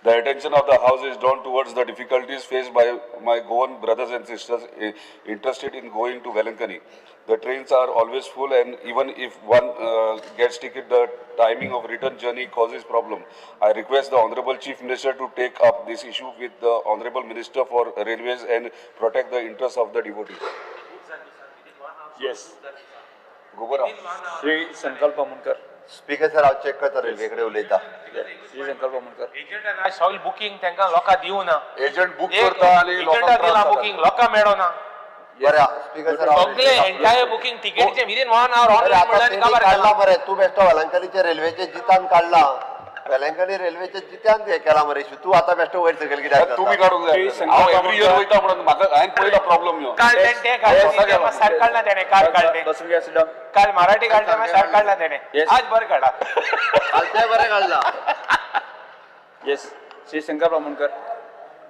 The attention of the House is drawn towards the difficulties faced by my Goan brothers and sisters interested in going to Velankani. The trains are always full, and even if one gets ticket, the timing of return journey causes problem. I request the Honorable Chief Minister to take up this issue with the Honorable Minister for Railways and protect the interests of the devotees. Yes. Gobara. Shri संकल्प मुनकर. Speaker sir हांव check करता रेल्वेकडे उलयता. श्री संकल्प मुनकर. एजंटान soil booking तांकां लोकां दिवना. Agent book करता आणि एजंटा दिला बुकिंग लोकां मेळना. बरे स्पीकर सर सगळे एंटायर बुकिंग तिकेटचे विदिन 1 hour ऑनलाइन म्हणल्यार खबर काढला मरे तू बेश्टो वेलंकनीचे रेल्वेचे जितान काढला वेलंकनी रेल्वेचे जित्यान हे केला मरे तू आता बेश्टो वयर सकयल कित्याक तुम्ही काढून जाय. हांव एव्हरी इयर वयता म्हणून म्हाका हांवें पयला प्रॉब्लेम यो. काल ते काढले सर काढला त्याने काल काढले. बसून घ्या सिडम. काल मराठी काढले मग सर काढला त्याने. आज बरं काढा. कालचे बरे काढला. येस. श्री संकल्प मुनकर.